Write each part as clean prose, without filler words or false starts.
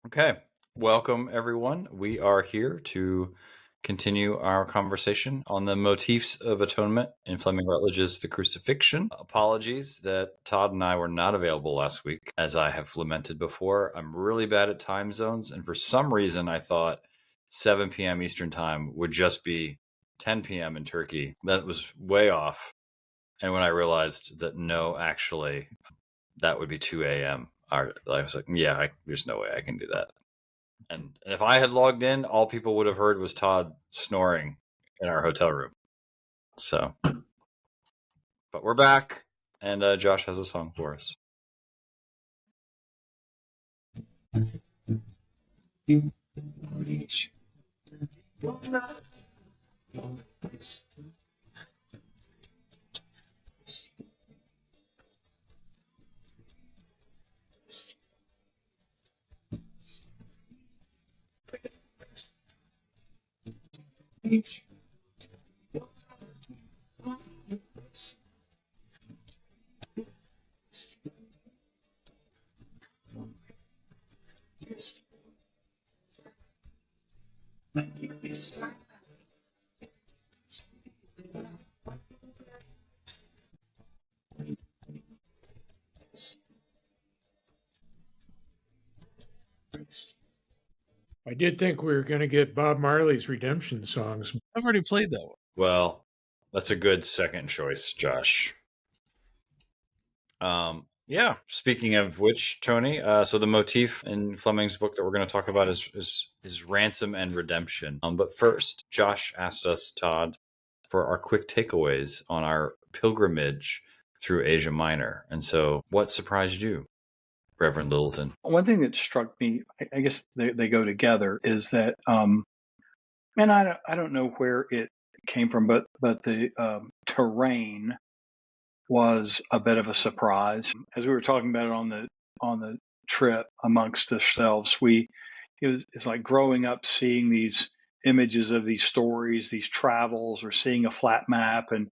Okay, welcome everyone. We are here to continue our conversation on the motifs of atonement in Fleming Rutledge's The Crucifixion. Apologies that Todd and I were not available last week. As I have lamented before, I'm really bad at time zones, and for some reason I thought 7 p.m. Eastern Time would just be 10 p.m. in Turkey. That was way off. And when I realized that no, actually, that would be 2 a.m., I was like, there's no way I can do that. And if I had logged in, all people would have heard was Todd snoring in our hotel room. So, but we're back, and Josh has a song for us. I did think we were going to get Bob Marley's redemption songs. I've already played that one. Well, that's a good second choice, Josh. Yeah. Speaking of which, Tony, so the motif in Fleming's book that we're going to talk about is ransom and redemption. But first, Josh asked us, Todd, for our quick takeaways on our pilgrimage through Asia Minor. And so, what surprised you, Reverend Littleton? One thing that struck me, I guess they go together, is that, and I don't know where it came from, but the terrain was a bit of a surprise. As we were talking about it on the trip amongst ourselves, it's like growing up seeing these images of these stories, these travels, or seeing a flat map, and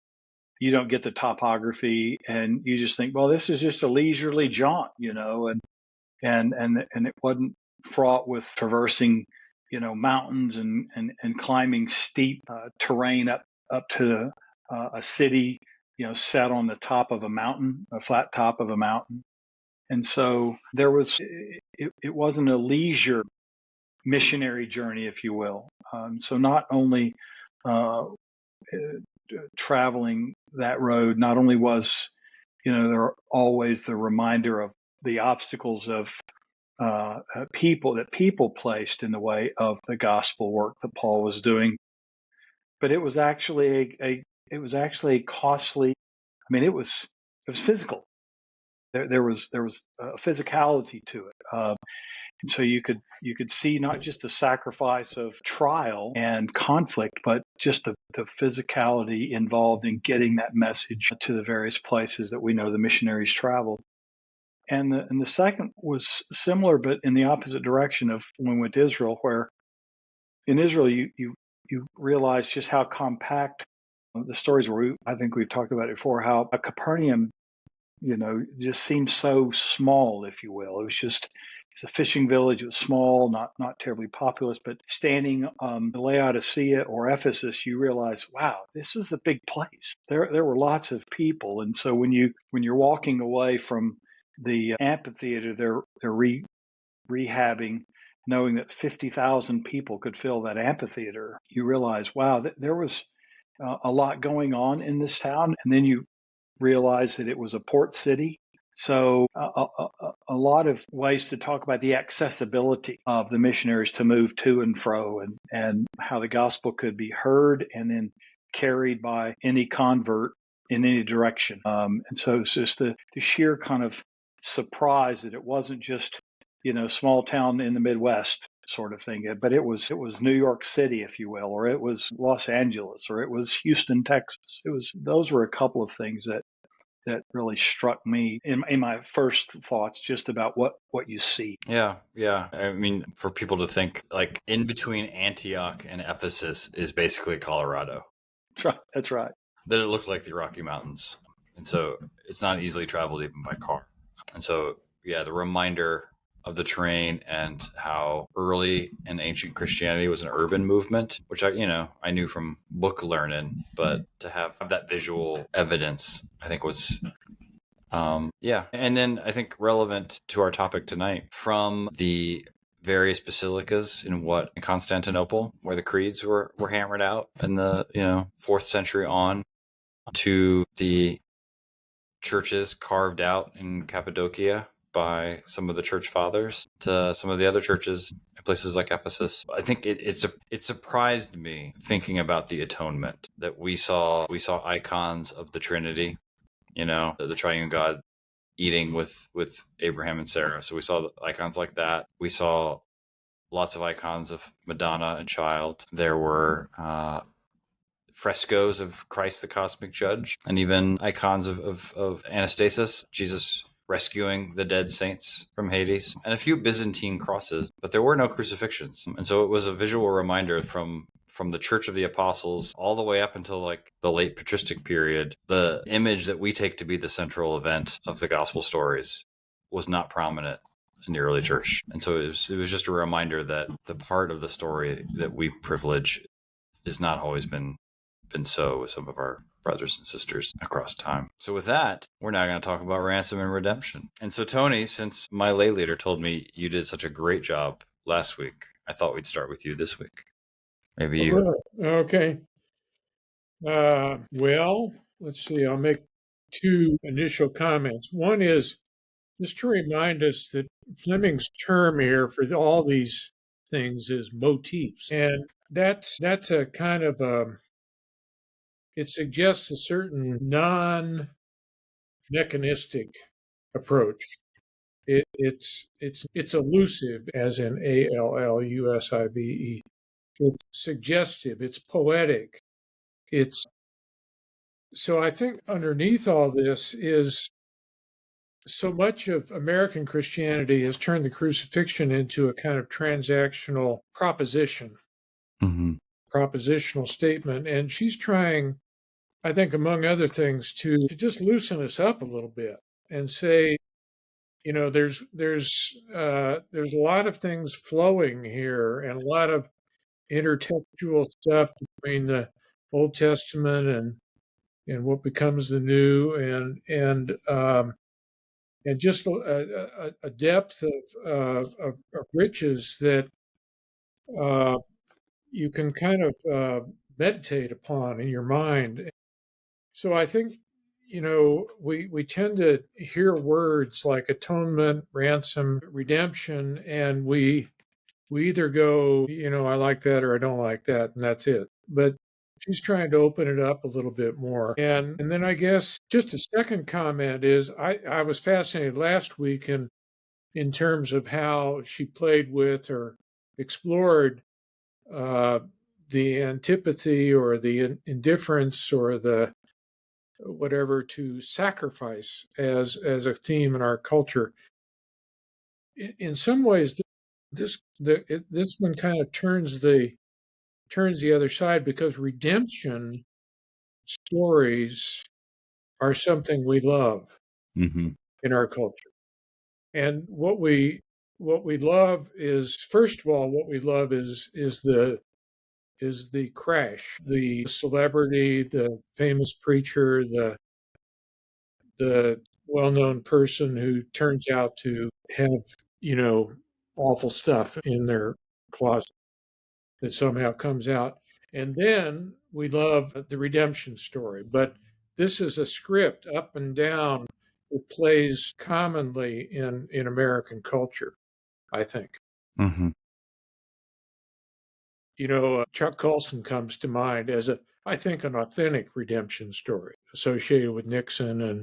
you don't get the topography, and you just think, well, this is just a leisurely jaunt, and it wasn't fraught with traversing, mountains and climbing steep terrain up to a city, set on the top of a mountain, a flat top of a mountain. And so it wasn't a leisure missionary journey, if you will. So not only traveling that road, not only was, there are always the reminder of the obstacles of people placed in the way of the gospel work that Paul was doing, but it was actually a costly. I mean, it was physical. There was a physicality to it, and so you could see not just the sacrifice of trial and conflict, but just the physicality involved in getting that message to the various places that we know the missionaries traveled. And the second was similar, but in the opposite direction of when we went to Israel, where in Israel you realize just how compact the stories were. I think we've talked about it before, how a Capernaum, just seemed so small, if you will. It's a fishing village. It was small, not terribly populous, but standing the Laodicea or Ephesus, you realize, wow, this is a big place. There were lots of people, and so when you're walking away from the amphitheater, they're rehabbing, knowing that 50,000 people could fill that amphitheater. You realize, wow, there was a lot going on in this town, and then you realize that it was a port city. So a lot of ways to talk about the accessibility of the missionaries to move to and fro, and how the gospel could be heard and then carried by any convert in any direction. And so it's just the sheer kind of surprise that it wasn't just, small town in the Midwest sort of thing, but it was New York City, if you will, or it was Los Angeles, or it was Houston, Texas. Those were a couple of things that really struck me in my first thoughts, just about what you see. Yeah. I mean, for people to think, like, in between Antioch and Ephesus is basically Colorado. That's right. That it looked like the Rocky Mountains. And so it's not easily traveled even by car. And so, yeah, the reminder of the terrain and how early in ancient Christianity was an urban movement, which I knew from book learning, but to have that visual evidence, I think was yeah. And then I think relevant to our topic tonight, from the various basilicas in Constantinople, where the creeds were hammered out in the 4th century on, to the churches carved out in Cappadocia by some of the church fathers, to some of the other churches in places like Ephesus. I think it surprised me thinking about the atonement, that we saw icons of the Trinity, the triune God eating with Abraham and Sarah. So we saw icons like that. We saw lots of icons of Madonna and Child. There were frescoes of Christ the Cosmic Judge, and even icons of Anastasis, Jesus rescuing the dead saints from Hades, and a few Byzantine crosses, but there were no crucifixions. And so it was a visual reminder from the Church of the Apostles all the way up until like the late patristic period. The image that we take to be the central event of the gospel stories was not prominent in the early church. And so it was just a reminder that the part of the story that we privilege has not always been so with some of our brothers and sisters across time. So with that, we're now going to talk about ransom and redemption. And so Tony, since my lay leader told me you did such a great job last week, I thought we'd start with you this week. Maybe you. Okay. Well, let's see. I'll make two initial comments. One is just to remind us that Fleming's term here for all these things is motifs, and that's a kind of it suggests a certain non-mechanistic approach. It's elusive, as in ALLUSIVE. It's suggestive. It's poetic. So I think underneath all this is so much of American Christianity has turned the crucifixion into a kind of transactional proposition, propositional statement. And she's trying, I think, among other things, to just loosen us up a little bit and say, there's a lot of things flowing here and a lot of intertextual stuff between the Old Testament and what becomes the New, and just a depth of riches that you can kind of meditate upon in your mind. So I think, we tend to hear words like atonement, ransom, redemption, and we either go, I like that or I don't like that, and that's it. But she's trying to open it up a little bit more. And then I guess just a second comment is I was fascinated last week in terms of how she played with or explored the antipathy or the indifference or the whatever to sacrifice as a theme in our culture. In some ways, this one kind of turns the other side, because redemption stories are something we love in our culture. And what we love is, first of all, what we love is the crash, the celebrity, the famous preacher, the well-known person who turns out to have, awful stuff in their closet that somehow comes out. And then we love the redemption story. But this is a script up and down that plays commonly in American culture, I think. Chuck Colson comes to mind as I think, an authentic redemption story associated with Nixon, and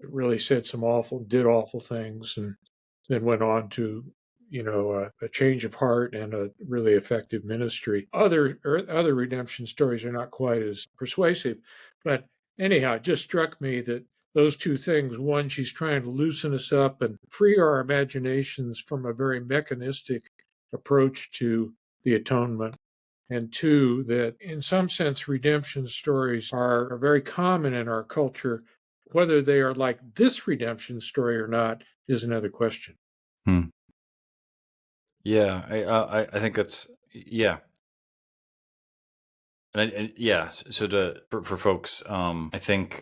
really did awful things, and then went on to, a change of heart and a really effective ministry. Other redemption stories are not quite as persuasive, but anyhow, it just struck me that those two things: one, she's trying to loosen us up and free our imaginations from a very mechanistic approach to the atonement, and two, that in some sense redemption stories are very common in our culture. Whether they are like this redemption story or not is another question. Yeah, I think that's yeah. And yeah, so for folks, I think,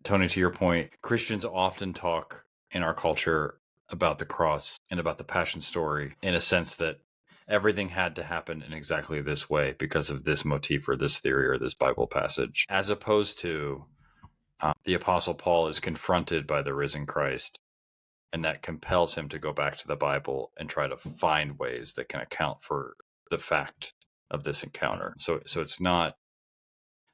Tony, to your point, Christians often talk in our culture about the cross and about the passion story in a sense that everything had to happen in exactly this way because of this motif or this theory or this Bible passage, as opposed to the Apostle Paul is confronted by the risen Christ, and that compels him to go back to the Bible and try to find ways that can account for the fact of this encounter. So it's not.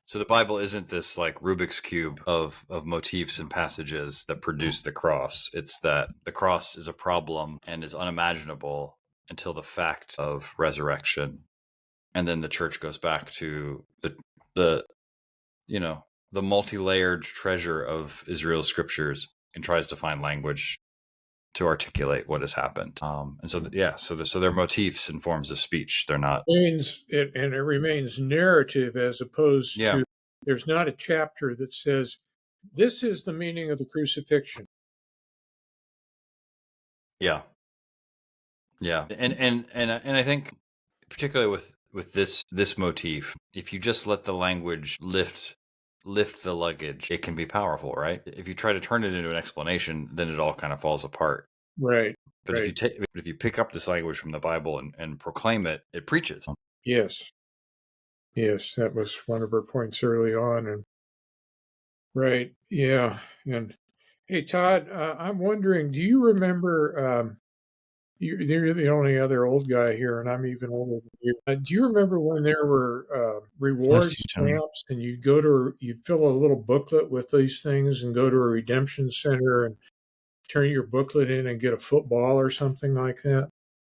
So the Bible isn't this like Rubik's cube of motifs and passages that produce the cross. It's that the cross is a problem and is unimaginable until the fact of resurrection, and then the church goes back to the you know the multi-layered treasure of Israel's scriptures and tries to find language to articulate what has happened. And so so they're motifs and forms of speech. They're not. And it remains narrative as opposed Yeah. to, there's not a chapter that says, this is the meaning of the crucifixion. Yeah. Yeah. And I think particularly with this motif, if you just let the language lift the luggage, it can be powerful, right? If you try to turn it into an explanation, then it all kind of falls apart. Right. But Right. if you pick up this language from the Bible and proclaim it, it preaches. Yes. Yes, that was one of her points early on. And right. Yeah. And hey, Todd, I'm wondering, do you remember, you're the only other old guy here, and I'm even older than you. Do you remember when there were Bless reward you, Tony. stamps, and you'd fill a little booklet with these things and go to a redemption center and turn your booklet in and get a football or something like that?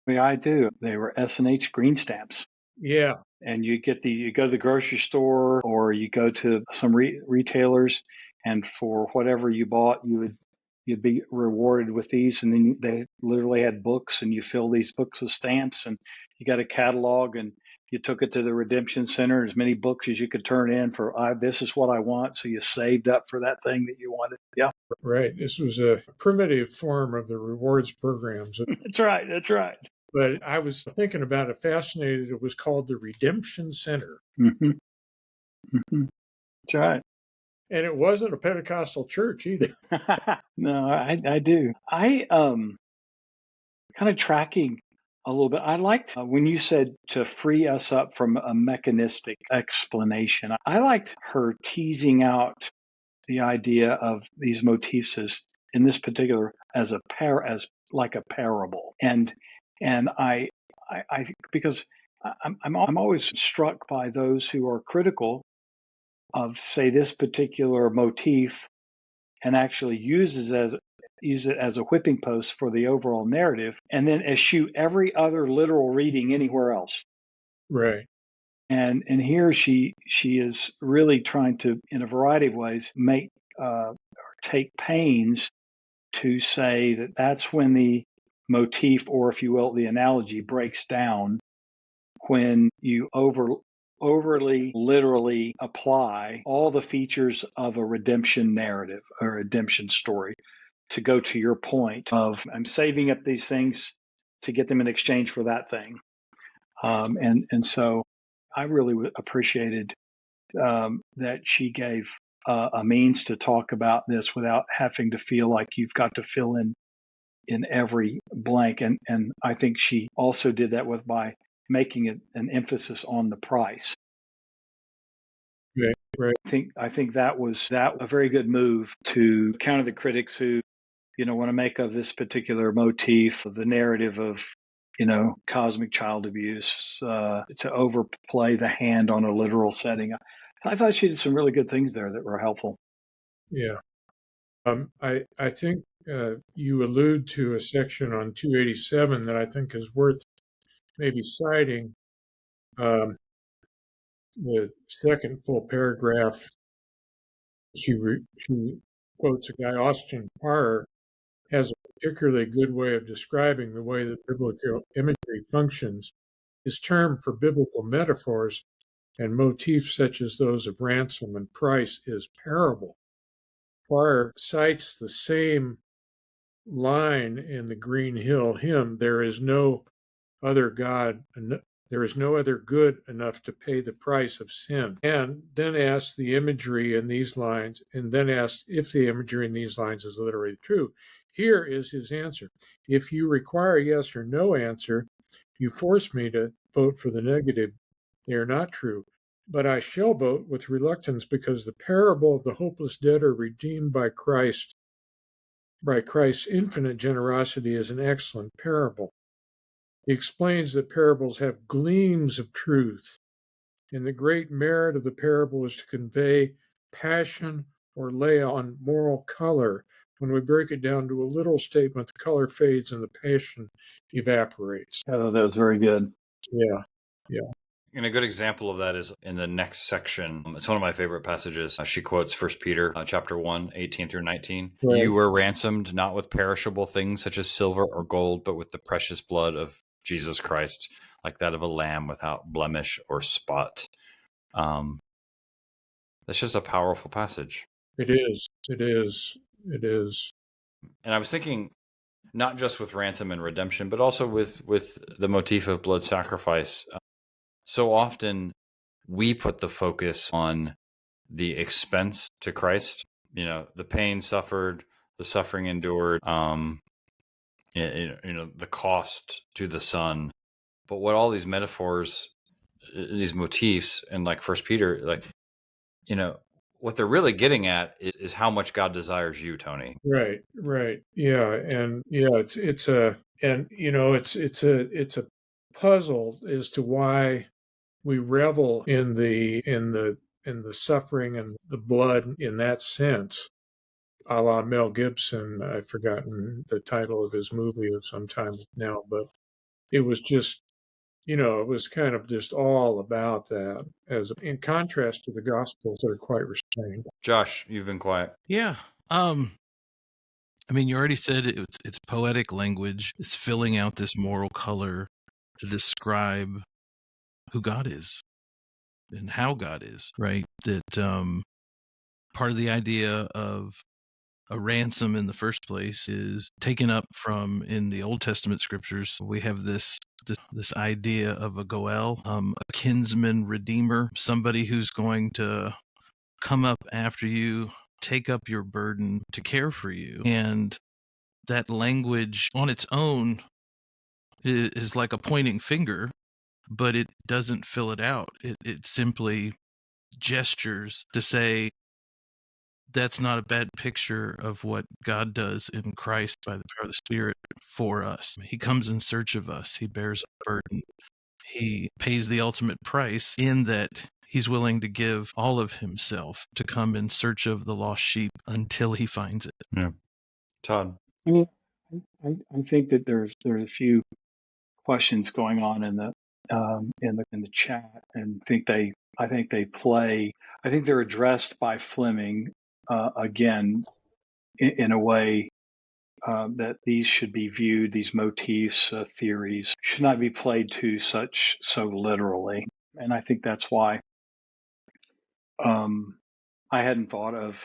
Yeah, I do. They were S&H green stamps. Yeah. And you go to the grocery store or you go to some retailers, and for whatever you bought, you'd be rewarded with these. And then they literally had books, and you fill these books with stamps, and you got a catalog, and you took it to the redemption center, as many books as you could turn in for, this is what I want. So you saved up for that thing that you wanted. Yeah, Right. This was a primitive form of the rewards programs. that's right. That's right. But I was thinking about it, fascinated. It was called the Redemption Center. Mm-hmm. Mm-hmm. That's right. And it wasn't a Pentecostal church either. No, I do. I kind of tracking a little bit. I liked when you said to free us up from a mechanistic explanation. I liked her teasing out the idea of these motifs as, in this particular, as as like a parable. And I because I'm always struck by those who are critical of, say, this particular motif, and actually use it as a whipping post for the overall narrative, and then eschew every other literal reading anywhere else. Right. And here she is really trying to, in a variety of ways, make take pains to say that that's when the motif, or if you will, the analogy, breaks down, when you overly literally apply all the features of a redemption narrative or redemption story, to go to your point of, I'm saving up these things to get them in exchange for that thing. And so I really appreciated that she gave a means to talk about this without having to feel like you've got to fill in every blank. And I think she also did that by making it an emphasis on the price. Right. Right. I think that was a very good move to counter the critics who, want to make of this particular motif, the narrative of, cosmic child abuse, to overplay the hand on a literal setting. I thought she did some really good things there that were helpful. Yeah. I think you allude to a section on 287 that I think is worth maybe citing. The second full paragraph, she quotes a guy, Austin Parr, has a particularly good way of describing the way that biblical imagery functions. His term for biblical metaphors and motifs such as those of ransom and price is parable. Parr cites the same line in the Green Hill hymn, there is no other God. There is no other good enough to pay the price of sin. And then asks the imagery in these lines, and then asks if the imagery in these lines is literally true. Here is his answer. If you require a yes or no answer, you force me to vote for the negative. They are not true. But I shall vote with reluctance because the parable of the hopeless debtor redeemed by Christ's infinite generosity is an excellent parable. He explains that parables have gleams of truth, and the great merit of the parable is to convey passion or lay on moral color. When we break it down to a literal statement, the color fades and the passion evaporates. Oh, that was very good. Yeah, yeah. And a good example of that is in the next section. It's one of my favorite passages. She quotes 1 Peter chapter 1, 18 through 19. Right. You were ransomed not with perishable things such as silver or gold, but with the precious blood of Jesus Christ, like that of a lamb without blemish or spot. That's just a powerful passage. It is. It is. It is. And I was thinking, not just with ransom and redemption, but also with the motif of blood sacrifice. So often we put the focus on the expense to Christ, the pain suffered, the suffering endured, the cost to the Son. But what all these metaphors, these motifs, and like First Peter, what they're really getting at is how much God desires you, Tony. Right. Right. Yeah. And yeah, it's a puzzle as to why we revel in the suffering and the blood in that sense, a la Mel Gibson. I've forgotten the title of his movie of some time now, but it was just, it was kind of just all about that, as in contrast to the Gospels that are quite restrained. Josh, you've been quiet. Yeah. I mean, you already said it's poetic language. It's filling out this moral color to describe who God is and how God is, right? That part of the idea of a ransom in the first place is taken up from in the Old Testament scriptures. We have this idea of a goel, a kinsman redeemer, somebody who's going to come up after you, take up your burden to care for you. And that language on its own is like a pointing finger, but it doesn't fill it out. It simply gestures to say that's not a bad picture of what God does in Christ by the power of the Spirit for us. He comes in search of us. He bears our burden. He pays the ultimate price in that he's willing to give all of himself to come in search of the lost sheep until he finds it. Yeah. Todd. I think that there's a few questions going on in the chat, and I think they're addressed by Fleming again in a way that these should be viewed, these motifs, theories should not be played so literally, and I think that's why I hadn't thought of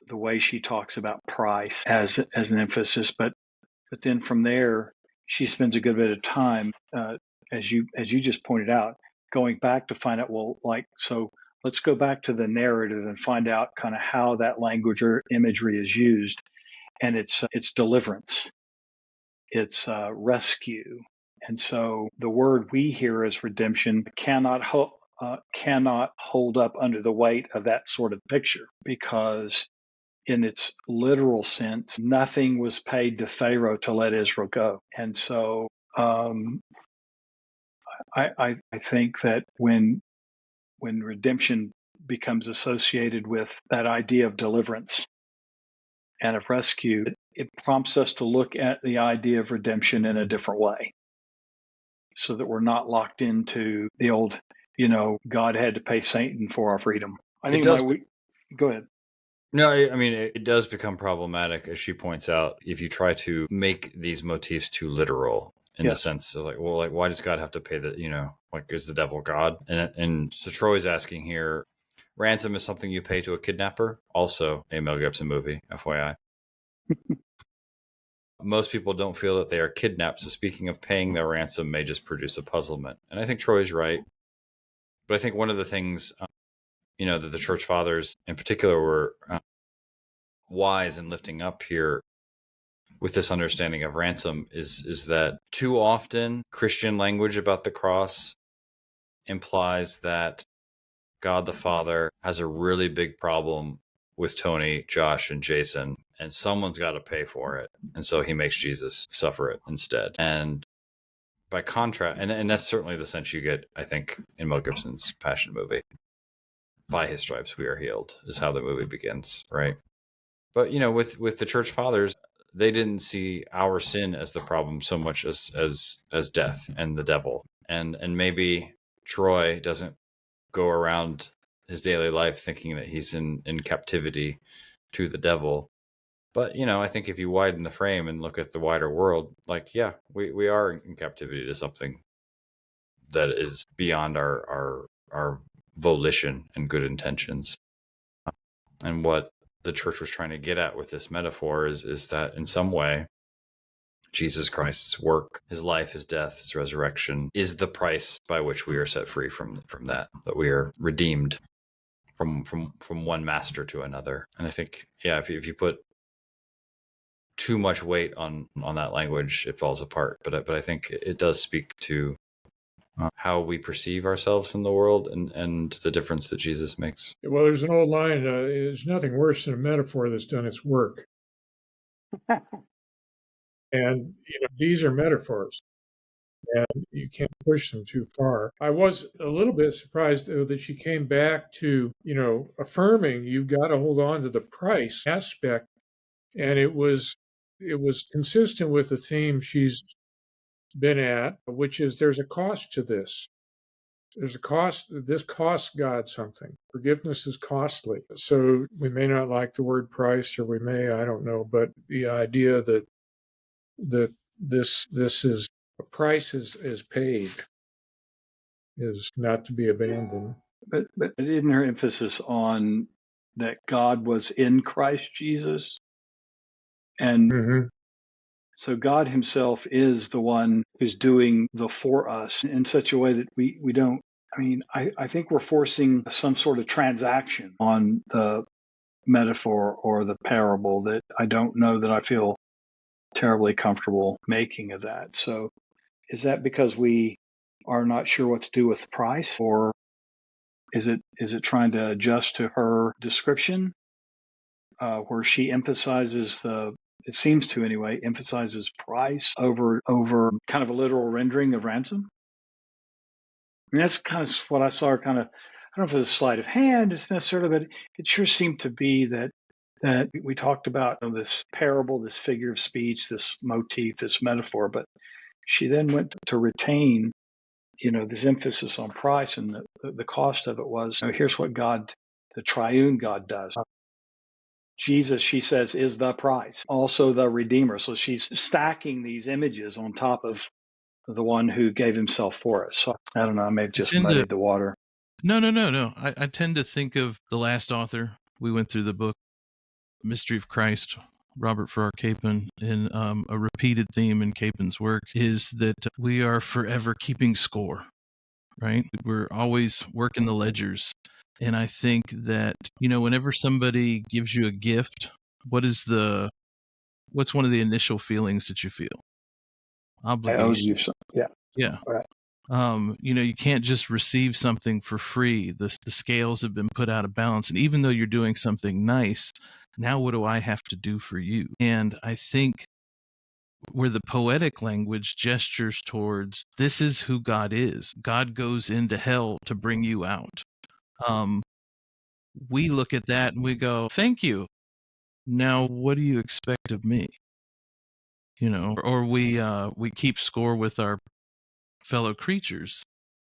the way she talks about price as an emphasis, but then from there she spends a good bit of time, as you just pointed out, going back to find out, well, so let's go back to the narrative and find out kind of how that language or imagery is used, and it's deliverance, it's rescue, and so the word we hear as redemption cannot hold up under the weight of that sort of picture, because in its literal sense, nothing was paid to Pharaoh to let Israel go. And so I think that when redemption becomes associated with that idea of deliverance and of rescue, it prompts us to look at the idea of redemption in a different way, so that we're not locked into the old, God had to pay Satan for our freedom. Go ahead. No, I mean, it does become problematic, as she points out, if you try to make these motifs too literal in the sense of why does God have to pay is the devil God? And so Troy's asking here, ransom is something you pay to a kidnapper, also a Mel Gibson movie, FYI. most people don't feel that they are kidnapped. So speaking of paying their ransom may just produce a puzzlement. And I think Troy's right. But I think one of the things, that the church fathers in particular were wise in lifting up here with this understanding of ransom is that too often Christian language about the cross implies that God the Father has a really big problem with Tony, Josh, and Jason, and someone's got to pay for it. And so he makes Jesus suffer it instead. And by contrast, and that's certainly the sense you get, I think, in Mel Gibson's Passion movie. By his stripes we are healed is how the movie begins, right? But with the church fathers, they didn't see our sin as the problem so much as death and the devil. And maybe Troy doesn't go around his daily life thinking that he's in captivity to the devil. But, I think if you widen the frame and look at the wider world, like, yeah, we are in captivity to something that is beyond our volition and good intentions. And what the church was trying to get at with this metaphor is that in some way, Jesus Christ's work, his life, his death, his resurrection is the price by which we are set free from that we are redeemed from one master to another. And I think, yeah, if you put too much weight on that language, it falls apart. But I think it does speak to how we perceive ourselves in the world and the difference that Jesus makes. Well, there's an old line, there's nothing worse than a metaphor that's done its work. And these are metaphors, and you can't push them too far. I was a little bit surprised, though, that she came back to, affirming you've got to hold on to the price aspect. And it was consistent with the theme she's been at, which is there's a cost to this. There's a cost. This costs God something. Forgiveness is costly. So we may not like the word price, or we may, I don't know, but the idea that this is a price is paid is not to be abandoned. But isn't her emphasis on that God was in Christ Jesus? And so God himself is the one who's doing the for us in such a way that we don't, I think we're forcing some sort of transaction on the metaphor or the parable that I don't know that I feel terribly comfortable making of that. So is that because we are not sure what to do with the price, or is it trying to adjust to her description where she emphasizes it seems to anyway, emphasizes price over kind of a literal rendering of ransom? That's kind of what I saw her kind of, I don't know if it was a sleight of hand, it's necessarily, but it sure seemed to be that we talked about this parable, this figure of speech, this motif, this metaphor, but she then went to retain, this emphasis on price, and the cost of it was, here's what God, the triune God, does. Jesus, she says, is the price, also the Redeemer. So she's stacking these images on top of the one who gave himself for us. So I don't know, I may have just muddied the water. No. I tend to think of the last author. We went through the book, Mystery of Christ, Robert Farrar Capon, and a repeated theme in Capon's work is that we are forever keeping score, right? We're always working the ledgers. And I think that, whenever somebody gives you a gift, what's one of the initial feelings that you feel? Obligation. I owe you something. Yeah. Yeah. Right. You can't just receive something for free. The scales have been put out of balance. And even though you're doing something nice, now what do I have to do for you? And I think where the poetic language gestures towards this is who God is. God goes into hell to bring you out. We look at that and we go, thank you. Now, what do you expect of me? Or we keep score with our fellow creatures,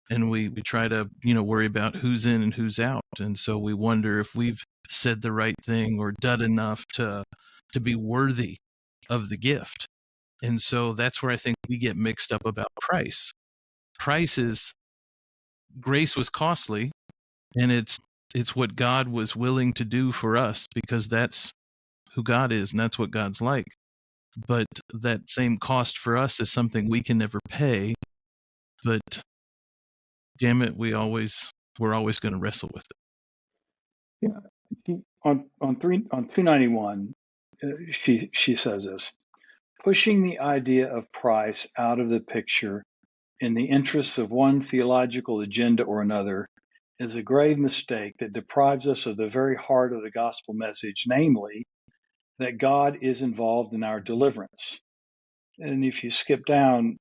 and we try to, worry about who's in and who's out. And so we wonder if we've said the right thing or done enough to be worthy of the gift. And so that's where I think we get mixed up about price. Price is, grace was costly, and it's what God was willing to do for us because that's who God is and that's what God's like. but that same cost for us is something we can never pay. But damn it, we're always going to wrestle with it. Yeah, on 291, she says this: pushing the idea of price out of the picture in the interests of one theological agenda or another is a grave mistake that deprives us of the very heart of the gospel message, namely, that God is involved in our deliverance. And if you skip down,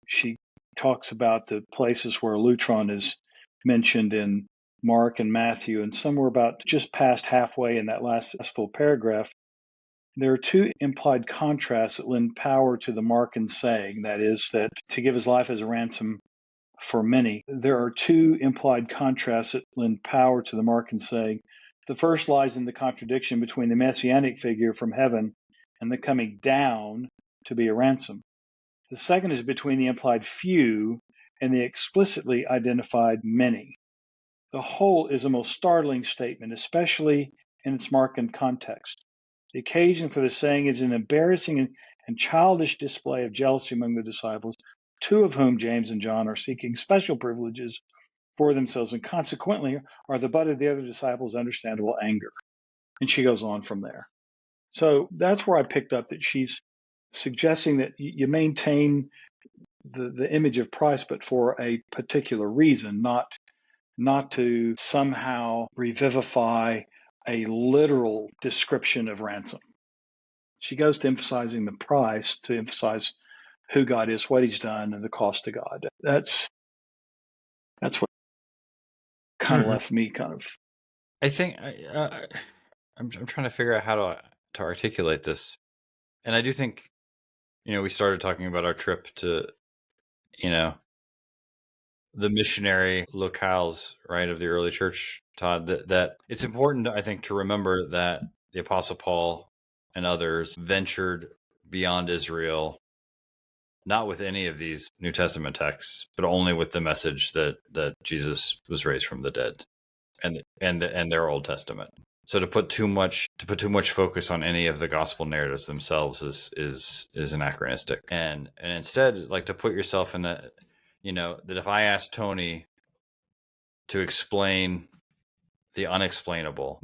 she talks about the places where lutron is mentioned in Mark and Matthew, and somewhere about just past halfway in that last full paragraph, there are two implied contrasts that lend power to the Markan saying, that is, that to give his life as a ransom for many. There are two implied contrasts that lend power to the Markan saying. The first lies in the contradiction between the messianic figure from heaven and the coming down to be a ransom. The second is between the implied few and the explicitly identified many. The whole is a most startling statement, especially in its Markan context. The occasion for the saying is an embarrassing and childish display of jealousy among the disciples, two of whom, James and John, are seeking special privileges for themselves and consequently are the butt of the other disciples' understandable anger. And she goes on from there. So that's where I picked up that she's suggesting that you maintain the image of Christ, but for a particular reason, not to somehow revivify a literal description of ransom. She goes to emphasizing the price to emphasize who God is, what he's done, and the cost to God. That's what kind of left me kind of. I think I'm trying to figure out how to articulate this, and I do think, we started talking about our trip to, the missionary locales, right, of the early church, Todd. That it's important, I think, to remember that the Apostle Paul and others ventured beyond Israel, not with any of these New Testament texts, but only with the message that Jesus was raised from the dead, and their Old Testament. So to put too much focus on any of the gospel narratives themselves is anachronistic, and instead, like, to put yourself in that, that if I asked Tony to explain the unexplainable,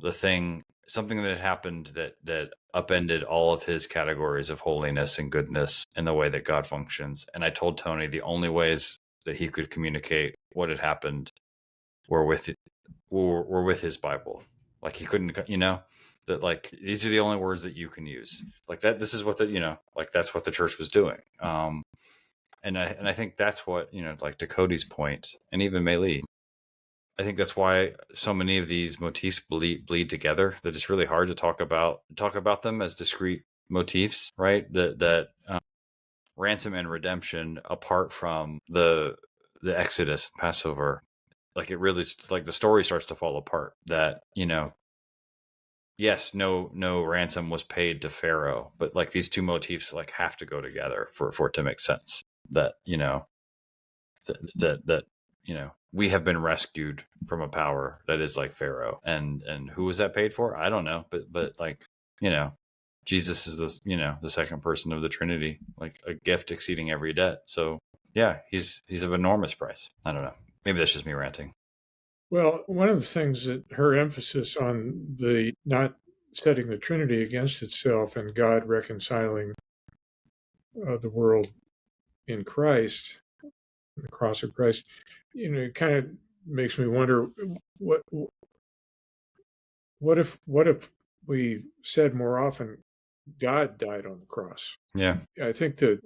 something that happened that upended all of his categories of holiness and goodness and the way that God functions, and I told Tony the only ways that he could communicate what had happened were with his Bible. Like, he couldn't, that, like, these are the only words that you can use. Like that, this is what like, that's what the church was doing. And I think that's what, like, to Cody's point, and even Mei Li, I think that's why so many of these motifs bleed together. That it's really hard to talk about them as discrete motifs, right? That ransom and redemption, apart from the Exodus, Passover, like, it really, like, the story starts to fall apart. That, yes, no ransom was paid to Pharaoh, but, like, these two motifs, like, have to go together for it to make sense. That, that we have been rescued from a power that is like Pharaoh, and who was that paid for? I don't know, but like, Jesus is the second person of the Trinity, like a gift exceeding every debt. So yeah, he's of enormous price. I don't know. Maybe that's just me ranting. Well, one of the things that her emphasis on the not setting the Trinity against itself and God reconciling the world in Christ, the cross of Christ, it kind of makes me wonder what if we said more often God died on the cross? Yeah. I think that,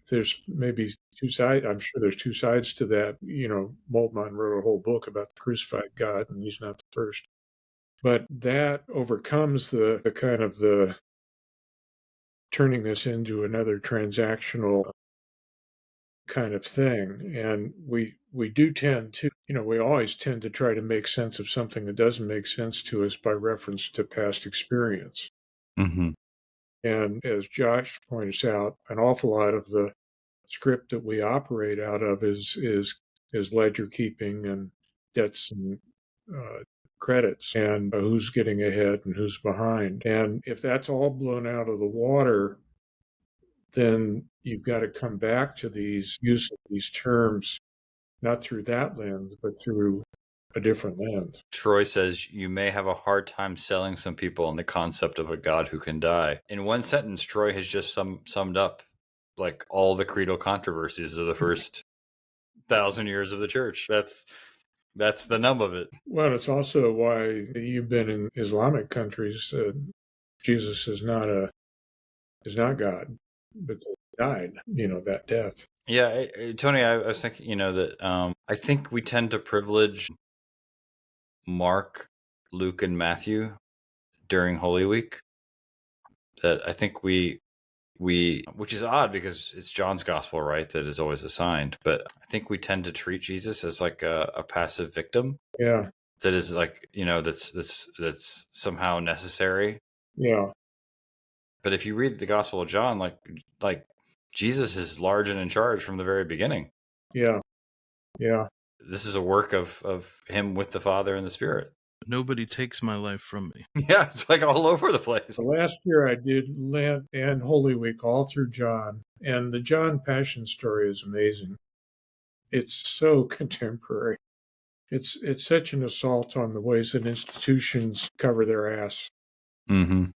there's maybe two sides. I'm sure there's two sides to that. Moltmann wrote a whole book about the crucified God, and he's not the first. But that overcomes the kind of the turning this into another transactional kind of thing. And we do tend to, we always tend to try to make sense of something that doesn't make sense to us by reference to past experience. Mm-hmm. And as Josh points out, an awful lot of the script that we operate out of is ledger keeping and debts and credits, and who's getting ahead and who's behind. And if that's all blown out of the water, then you've got to come back to these use of these terms, not through that lens, but through a different lens. Troy says you may have a hard time selling some people on the concept of a God who can die. In one sentence, Troy has just summed up like all the creedal controversies of the first 1,000 years of the church. That's the nub of it. Well, it's also why you've been in Islamic countries. Jesus is not God because he died. That death. Yeah, Tony, I was thinking, that I think we tend to privilege Mark, Luke, and Matthew during Holy Week. That I think we which is odd because it's John's gospel, right, that is always assigned. But I think we tend to treat Jesus as like a passive victim. Yeah. That is like, that's somehow necessary. Yeah. But if you read the Gospel of John, like Jesus is large and in charge from the very beginning. Yeah. Yeah. This is a work of him with the Father and the Spirit. Nobody takes my life from me. Yeah, it's like all over the place. The last year I did Lent and Holy Week all through John, and the John Passion story is amazing. It's so contemporary. It's such an assault on the ways that institutions cover their ass. Mm-hmm.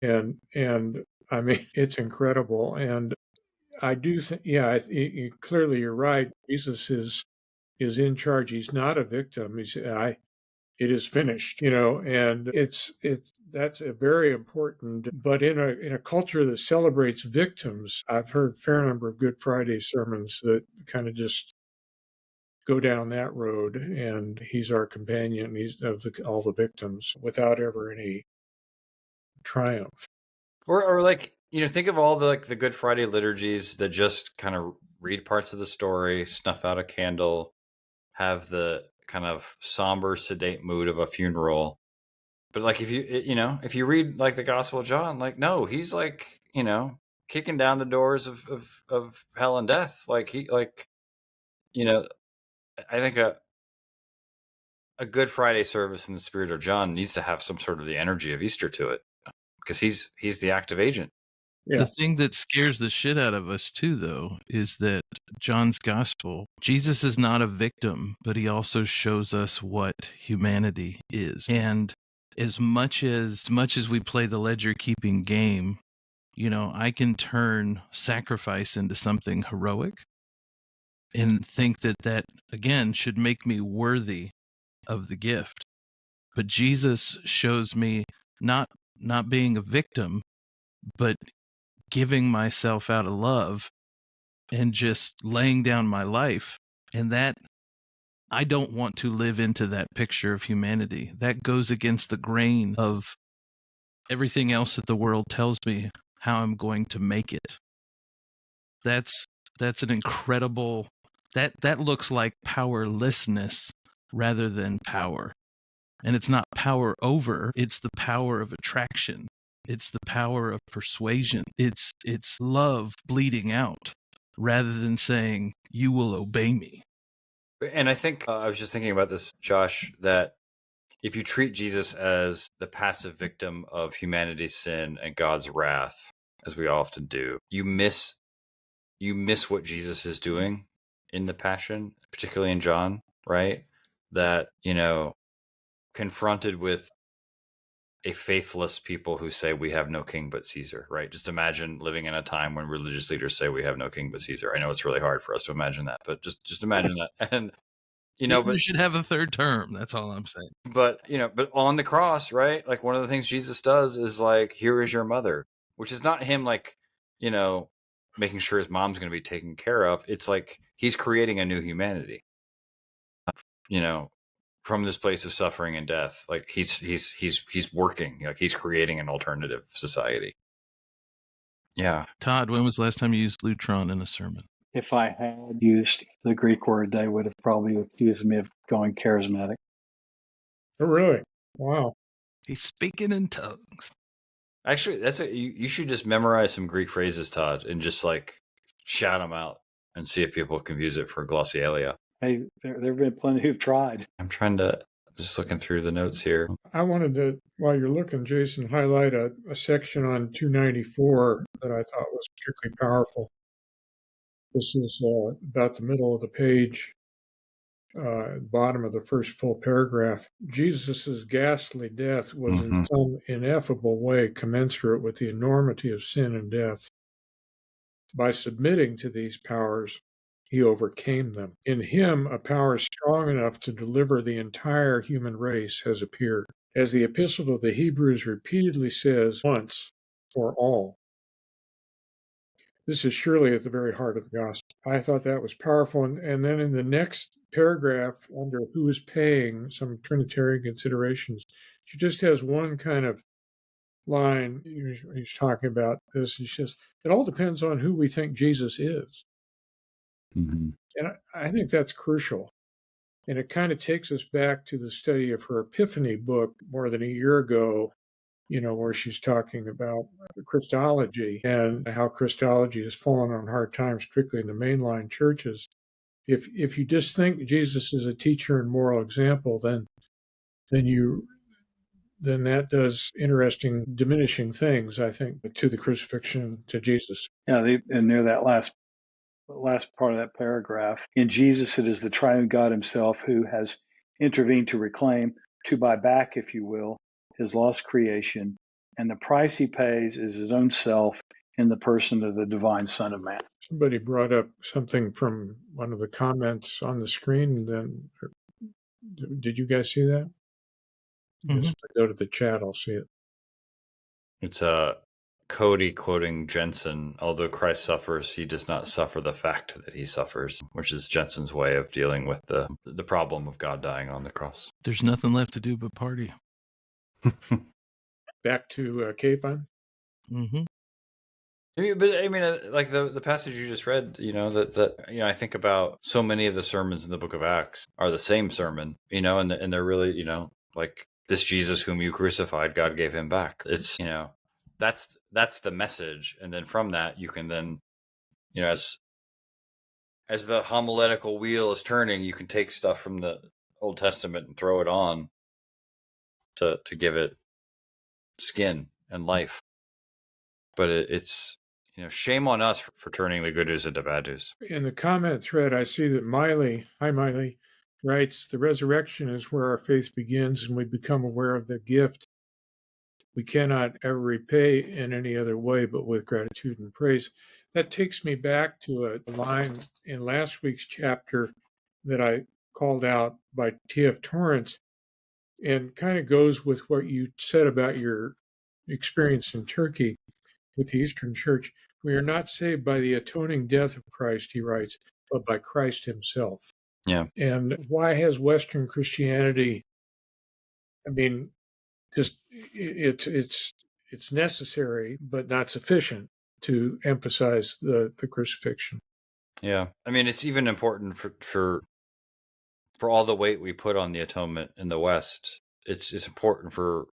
And I mean, it's incredible. And I do think, yeah, clearly you're right. Jesus is in charge. He's not a victim. It is finished, and that's a very important. But in a culture that celebrates victims, I've heard a fair number of Good Friday sermons that kind of just go down that road, and he's our companion. He's of all the victims without ever any triumph. Or like, think of all the Good Friday liturgies that just kind of read parts of the story, snuff out a candle, have the kind of somber, sedate mood of a funeral. But like if you read like the Gospel of John, like no, he's like, kicking down the doors of hell and death. Like I think a Good Friday service in the spirit of John needs to have some sort of the energy of Easter to it, because he's the active agent. Yeah. The thing that scares the shit out of us too, though, is that John's gospel, Jesus is not a victim, but he also shows us what humanity is. And as much as we play the ledger keeping game, I can turn sacrifice into something heroic and think that again should make me worthy of the gift. But Jesus shows me not being a victim, but giving myself out of love and just laying down my life. And that, I don't want to live into that picture of humanity. That goes against the grain of everything else that the world tells me how I'm going to make it. That's an incredible, that looks like powerlessness rather than power. And it's not power over, it's the power of attraction. It's the power of persuasion. It's love bleeding out rather than saying, you will obey me. And I think I was just thinking about this, Josh, that if you treat Jesus as the passive victim of humanity's sin and God's wrath, as we often do, you miss what Jesus is doing in the Passion, particularly in John, right? That, confronted with a faithless people who say we have no king but Caesar, right? Just imagine living in a time when religious leaders say we have no king but Caesar. I know it's really hard for us to imagine that, but just imagine that. And Caesar should have a third term. That's all I'm saying. But but on the cross, right? Like one of the things Jesus does is like, here is your mother, which is not him like, making sure his mom's going to be taken care of. It's like he's creating a new humanity. From this place of suffering and death, like he's working, like he's creating an alternative society. Yeah. Todd, when was the last time you used lutron in a sermon? If I had used the Greek word, they would have probably accused me of going charismatic. Oh, really? Wow. He's speaking in tongues. Actually, you should just memorize some Greek phrases, Todd, and just like shout them out and see if people confuse it for glossolalia. Hey, there have been plenty who've tried. I'm trying to Just looking through the notes here. I wanted to, while you're looking, Jason, highlight a section on 294 that I thought was particularly powerful. This is about the middle of the page, bottom of the first full paragraph. Jesus' ghastly death was in some ineffable way commensurate with the enormity of sin and death. By submitting to these powers, he overcame them. In him, a power strong enough to deliver the entire human race has appeared. As the Epistle to the Hebrews repeatedly says, once for all. This is surely at the very heart of the gospel. I thought that was powerful. And then in the next paragraph, under who is paying, some Trinitarian considerations, she just has one kind of line. He's talking about this. He says, it all depends on who we think Jesus is. And I think that's crucial. And it kind of takes us back to the study of her Epiphany book more than a year ago, where she's talking about Christology and how Christology has fallen on hard times, particularly in the mainline churches. If you just think Jesus is a teacher and moral example, then that does interesting diminishing things, I think, to the crucifixion, to Jesus. Yeah, and near that last part of that paragraph, in Jesus it is the triune God himself who has intervened to reclaim, to buy back, if you will, his lost creation, and the price he pays is his own self in the person of the divine Son of Man. Somebody brought up something from one of the comments on the screen. Then, did you guys see that? Just go to the chat, I'll see it. It's Cody quoting Jensen, although Christ suffers, he does not suffer the fact that he suffers, which is Jensen's way of dealing with the problem of God dying on the cross. There's nothing left to do but party. Back to Capon. But I mean, like the passage you just read, that I think about so many of the sermons in the book of Acts are the same sermon, and they're really, like this Jesus whom you crucified, God gave him back. It's, that's the message. And then from that, you can then, as the homiletical wheel is turning, you can take stuff from the Old Testament and throw it on to give it skin and life. But it's, shame on us for turning the good news into bad news. In the comment thread, I see that Miley writes, the resurrection is where our faith begins and we become aware of the gift we cannot ever repay in any other way but with gratitude and praise. That takes me back to a line in last week's chapter that I called out by T.F. Torrance, and kind of goes with what you said about your experience in Turkey with the Eastern Church. We are not saved by the atoning death of Christ, he writes, but by Christ himself. Yeah. And why has Western Christianity, just it's necessary, but not sufficient to emphasize the crucifixion. Yeah. It's even important for all the weight we put on the atonement in the West. It's important for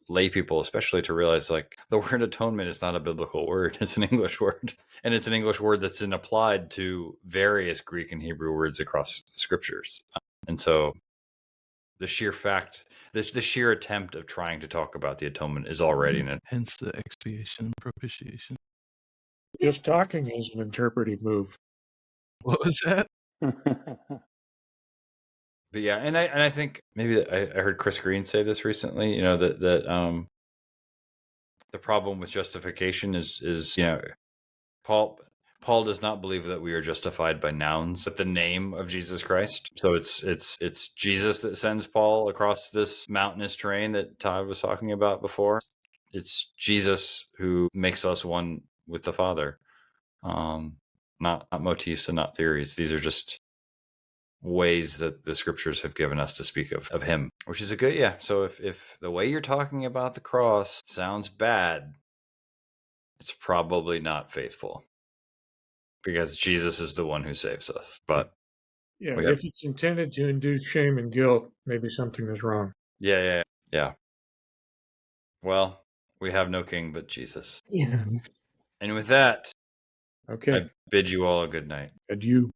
lay people, especially, to realize like the word atonement is not a biblical word. It's an English word, and it's an English word that's been applied to various Greek and Hebrew words across scriptures. And so the sheer fact, the sheer attempt of trying to talk about the atonement is already hence the expiation, propitiation. Just talking is an interpretive move. What was that? But yeah, and I think maybe I heard Chris Green say this recently. That the problem with justification is Paul does not believe that we are justified by nouns, but the name of Jesus Christ. So it's Jesus that sends Paul across this mountainous terrain that Todd was talking about before. It's Jesus who makes us one with the Father, not motifs and not theories. These are just ways that the scriptures have given us to speak of him, which is a good, yeah. So if the way you're talking about the cross sounds bad, it's probably not faithful, because Jesus is the one who saves us. But yeah, if it's intended to induce shame and guilt, maybe something is wrong. Yeah. Well, we have no king but Jesus. Yeah. And with that, okay, I bid you all a good night. Adieu.